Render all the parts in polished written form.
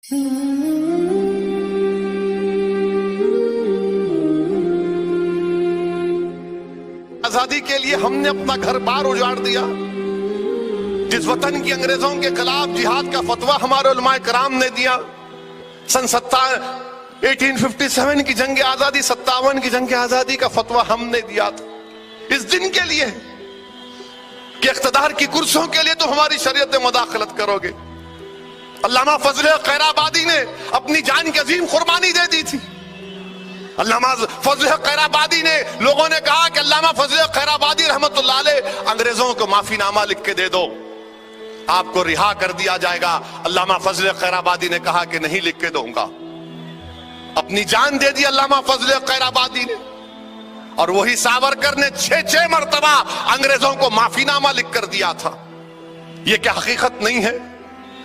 آزادی کے لیے ہم نے اپنا گھر بار اجاڑ دیا. جس وطن کی انگریزوں کے خلاف جہاد کا فتویٰ ہمارے علماء کرام نے دیا, سن 1857 کی جنگ آزادی, 57 کی جنگ آزادی کا فتویٰ ہم نے دیا تھا اس دن کے لیے کہ اقتدار کی کرسیوں کے لیے تو ہماری شریعت میں مداخلت کرو گے. علامہ فضل خیر آبادی نے اپنی جان کی عظیم قربانی دے دی تھی. علامہ فضل خیر آبادی نے, لوگوں نے کہا کہ علامہ فضل خیر آبادی رحمت اللہ علیہ انگریزوں کو معافی نامہ لکھ کے دے دو, آپ کو رہا کر دیا جائے گا. علامہ فضل خیر آبادی نے کہا کہ نہیں لکھ کے دوں گا. اپنی جان دے دی علامہ فضل خیر آبادی نے, اور وہی ساورکر نے 6 مرتبہ انگریزوں کو معافی نامہ لکھ کر دیا تھا. یہ کیا حقیقت نہیں ہے؟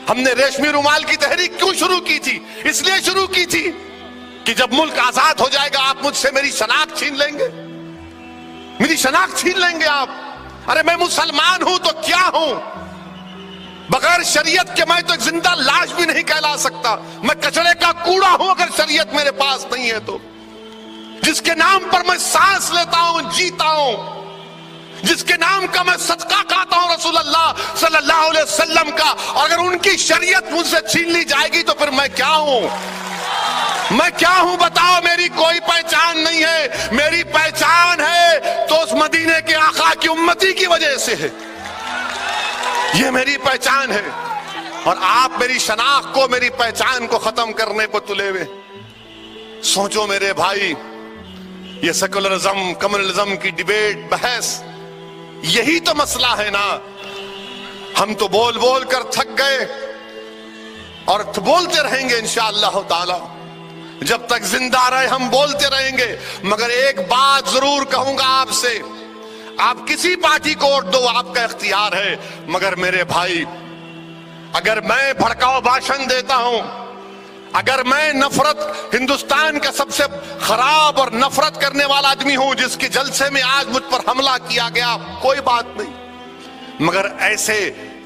ہم نے ریشمی رومال کی تحریک کیوں شروع کی تھی؟ اس لیے شروع کی تھی کہ جب ملک آزاد ہو جائے گا آپ مجھ سے میری شناخت چھین لیں گے, میری شناخت چھین لیں گے آپ. ارے میں مسلمان ہوں تو کیا ہوں؟ بغیر شریعت کے میں تو ایک زندہ لاش بھی نہیں کہلا سکتا, میں کچڑے کا کوڑا ہوں اگر شریعت میرے پاس نہیں ہے تو. جس کے نام پر میں سانس لیتا ہوں, جیتا ہوں, جس کے نام کا میں صدقہ کھاتا ہوں رسول اللہ صلی اللہ علیہ وسلم کا, اگر ان کی شریعت مجھ سے چھین لی جائے گی تو پھر میں کیا ہوں؟ میں کیا ہوں بتاؤ؟ میری کوئی پہچان نہیں ہے. میری پہچان ہے تو اس مدینے کے آقا کی امتی کی وجہ سے ہے. یہ میری پہچان ہے, اور آپ میری شناخت کو, میری پہچان کو ختم کرنے کو تلے ہوئے. سوچو میرے بھائی, یہ سیکولرزم کمیونلزم کی ڈیبیٹ, بحث, یہی تو مسئلہ ہے نا. ہم تو بول بول کر تھک گئے اور بولتے رہیں گے انشاءاللہ تعالی. جب تک زندہ رہے ہم بولتے رہیں گے. مگر ایک بات ضرور کہوں گا آپ سے, آپ کسی پارٹی کو ووٹ دو, آپ کا اختیار ہے. مگر میرے بھائی, اگر میں بھڑکاؤ بھاشن دیتا ہوں, اگر میں نفرت, ہندوستان کا سب سے خراب اور نفرت کرنے والا آدمی ہوں, جس کے جلسے میں آج مجھ پر حملہ کیا گیا, کوئی بات نہیں. مگر ایسے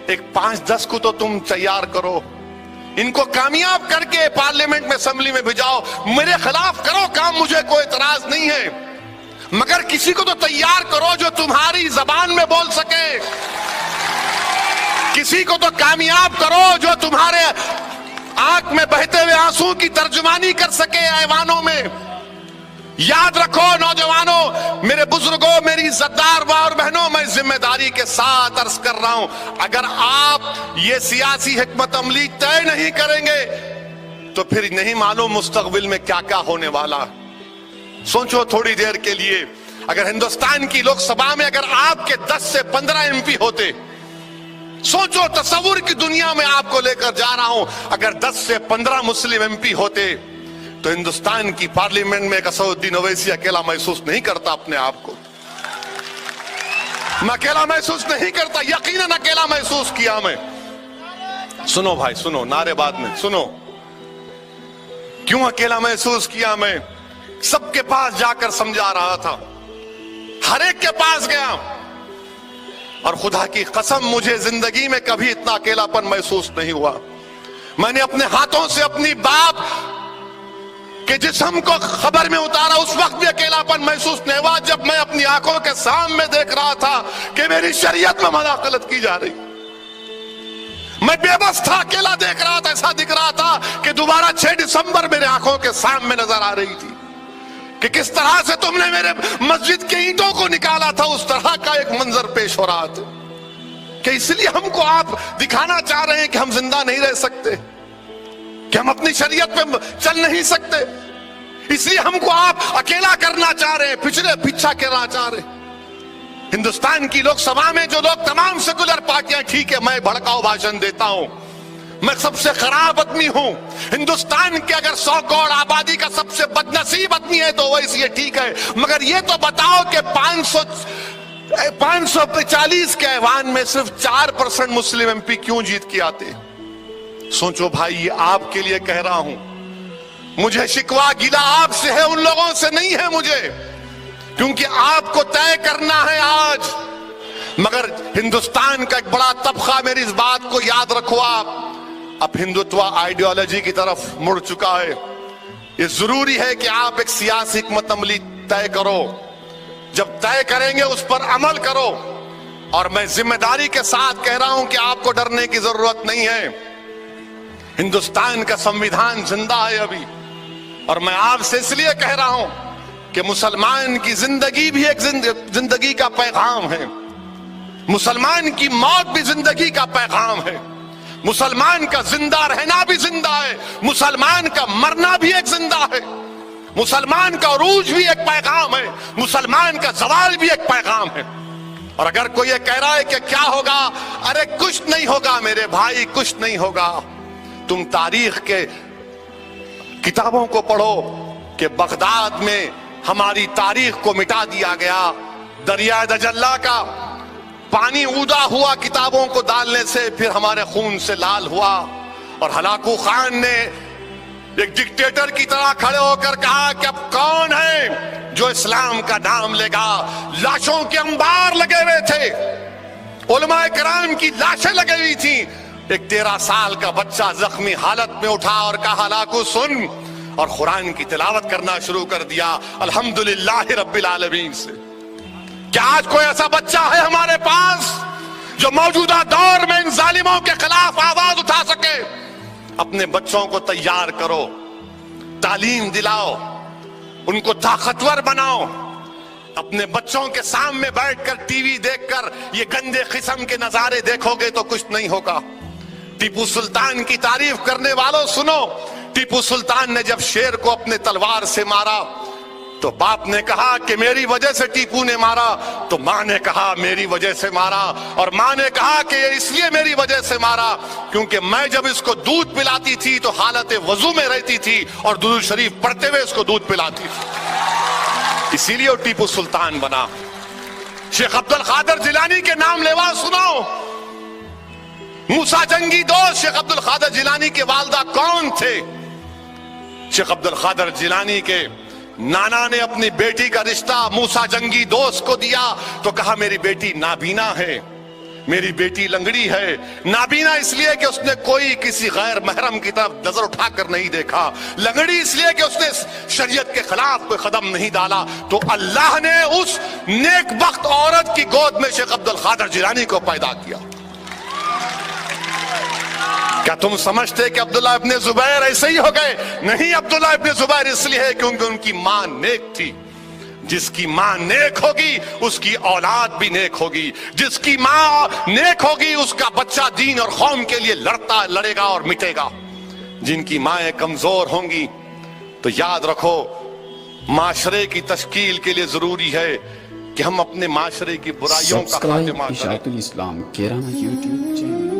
ایک 5-10 کو تو تم تیار کرو, ان کو کامیاب کر کے پارلیمنٹ میں, اسمبلی میں بھیجاؤ. میرے خلاف کرو کام, مجھے کوئی اعتراض نہیں ہے, مگر کسی کو تو تیار کرو جو تمہاری زبان میں بول سکے. کسی کو تو کامیاب کرو جو تمہارے آنکھ میں بہتے ہوئے آنسو کی ترجمانی کر سکے ایوانوں میں. یاد رکھو نوجوانوں, میرے بزرگوں, میری عزتدار ماں اور بہنوں, میں ذمہ داری کے ساتھ عرض کر رہا ہوں, اگر آپ یہ سیاسی حکمت عملی طے نہیں کریں گے تو پھر نہیں معلوم مستقبل میں کیا کیا ہونے والا. سوچو تھوڑی دیر کے لیے, اگر ہندوستان کی لوک سبھا میں اگر آپ کے 10 سے 15 MP ہوتے, سوچو, تصور کی دنیا میں آپ کو لے کر جا رہا ہوں, اگر 10 سے 15 مسلم MP ہوتے تو ہندوستان کی پارلیمنٹ میں اسد الدین اویسی اکیلا محسوس نہیں کرتا اپنے آپ کو. میں اکیلا محسوس نہیں کرتا, یقیناً اکیلا محسوس کیا میں. سنو بھائی, سنو, نعرے بعد میں سنو, کیوں اکیلا محسوس کیا میں؟ سب کے پاس جا کر سمجھا رہا تھا, ہر ایک کے پاس گیا, اور خدا کی قسم مجھے زندگی میں کبھی اتنا اکیلا پن محسوس نہیں ہوا. میں نے اپنے ہاتھوں سے اپنی باپ کہ جسم کو خبر میں اتارا, اس وقت بھی اکیلا پن محسوس نہیں ہوا جب میں اپنی آنکھوں کے سامنے دیکھ رہا تھا کہ میری شریعت میں مداخلت کی جا رہی. میں بے بس تھا, اکیلا دیکھ رہا تھا, ایسا دکھ رہا تھا کہ دوبارہ 6 دسمبر میرے آنکھوں کے سامنے نظر آ رہی تھی کہ کس طرح سے تم نے میرے مسجد کے اینٹوں کو نکالا تھا. اس طرح کا ایک منظر پیش ہو رہا تھا کہ اس لیے ہم کو آپ دکھانا چاہ رہے ہیں کہ ہم زندہ نہیں رہ سکتے, کہ ہم اپنی شریعت پہ چل نہیں سکتے, اس لیے ہم کو آپ اکیلا کرنا چاہ رہے ہیں, پیچھا کرنا چاہ رہے ہیں. ہندوستان کی لوک سبھا میں جو لوگ تمام سیکولر پارٹیاں, ٹھیک ہے میں بھڑکاؤ بھاشن دیتا ہوں, میں سب سے خراب آدمی ہوں, ہندوستان کے اگر 100 کروڑ آبادی کا سب سے بدنصیب آدمی ہے تو ویسے یہ ٹھیک ہے, مگر یہ تو بتاؤ کہ 540 کے ایوان میں صرف 4% مسلم MP کیوں جیت کے آتے؟ سوچو بھائی, یہ آپ کے لیے کہہ رہا ہوں, مجھے شکوا گلا آپ سے ہے, ان لوگوں سے نہیں ہے مجھے, کیونکہ آپ کو طے کرنا ہے آج. مگر ہندوستان کا ایک بڑا طبقہ, میری اس بات کو یاد رکھو آپ, اب ہندوتوا آئیڈیالوجی کی طرف مڑ چکا ہے. یہ ضروری ہے کہ آپ ایک سیاسی حکمت عملی طے کرو. جب طے کریں گے اس پر عمل کرو. اور میں ذمہ داری کے ساتھ کہہ رہا ہوں کہ آپ کو ڈرنے کی ضرورت نہیں ہے. ہندوستان کا سمویدھان زندہ ہے ابھی. اور میں آپ سے اس لیے کہہ رہا ہوں کہ مسلمان کی زندگی بھی ایک زندگی کا پیغام ہے. مسلمان کی موت بھی زندگی کا پیغام ہے. مسلمان کا زندہ رہنا بھی زندہ ہے. مسلمان کا مرنا بھی ایک زندہ ہے. مسلمان کا عروج بھی ایک پیغام ہے. مسلمان کا زوال بھی ایک پیغام ہے. اور اگر کوئی یہ کہہ رہا ہے کہ کیا ہوگا، ارے کچھ نہیں ہوگا میرے بھائی، کچھ نہیں ہوگا. تم تاریخ کے کتابوں کو پڑھو کہ بغداد میں ہماری تاریخ کو مٹا دیا گیا. دریائے دجلہ کا پانی اودا ہوا کتابوں کو ڈالنے سے، پھر ہمارے خون سے لال ہوا. اور ہلاکو خان نے ایک ڈکٹیٹر کی طرح کھڑے ہو کر کہا کہ اب کون ہے جو اسلام کا نام لے گا. لاشوں کے انبار لگے ہوئے تھے، علماء کرام کی لاشیں لگی ہوئی تھیں. ایک 13 سال کا بچہ زخمی حالت میں اٹھا اور کہا ہلاکو سن، اور قرآن کی تلاوت کرنا شروع کر دیا الحمدللہ رب العالمین سے. کیا آج کوئی ایسا بچہ ہے ہمارے پاس جو موجودہ دور میں ان ظالموں کے خلاف آواز اٹھا سکے؟ اپنے بچوں کو تیار کرو، تعلیم دلاؤ، ان کو طاقتور بناؤ. اپنے بچوں کے سامنے بیٹھ کر ٹی وی دیکھ کر یہ گندے قسم کے نظارے دیکھو گے تو کچھ نہیں ہوگا. ٹیپو سلطان کی تعریف کرنے والوں سنو. ٹیپو سلطان نے جب شیر کو اپنے تلوار سے مارا تو باپ نے کہا کہ میری وجہ سے ٹیپو نے مارا. تو ماں نے کہا میری وجہ سے مارا. اور ماں نے کہا کہ یہ اس لیے میری وجہ سے مارا کیونکہ میں جب اس کو دودھ پلاتی تھی تو حالت وضو میں رہتی تھی اور درود شریف پڑھتے ہوئے اس کو دودھ پلاتی تھی. اسی لیے وہ ٹیپو سلطان بنا. شیخ عبد القادر جیلانی کے نام لیوا سنو. موسیٰ جنگی دوست شیخ عبد القادر جیلانی کے والدہ کون تھے؟ شیخ عبد القادر جیلانی کے نانا نے اپنی بیٹی کا رشتہ موسیٰ جنگی دوست کو دیا تو کہا میری بیٹی نابینا ہے، میری بیٹی لنگڑی ہے. نابینا اس لیے کہ اس نے کوئی کسی غیر محرم کی طرف نظر اٹھا کر نہیں دیکھا. لنگڑی اس لیے کہ اس نے شریعت کے خلاف کوئی قدم نہیں ڈالا. تو اللہ نے اس نیک بخت عورت کی گود میں شیخ عبد القادر جیلانی کو پیدا کیا. کیا تم سمجھتے کہ عبداللہ ابن زبیر ایسے ہی ہو گئے؟ نہیں، عبداللہ ابن زبیر اس لیے ہے کیونکہ ان کی ماں نیک تھی. جس کی ماں نیک ہوگی اس کی اولاد بھی نیک ہوگی. جس کی ماں نیک ہوگی اس کا بچہ دین اور قوم کے لیے لڑے گا اور مٹے گا. جن کی مائیں کمزور ہوں گی تو یاد رکھو معاشرے کی تشکیل کے لیے ضروری ہے کہ ہم اپنے معاشرے کی برائیوں کا خاتمہ کریں. اشاعت الاسلام کیرانہ یوٹیوب چینل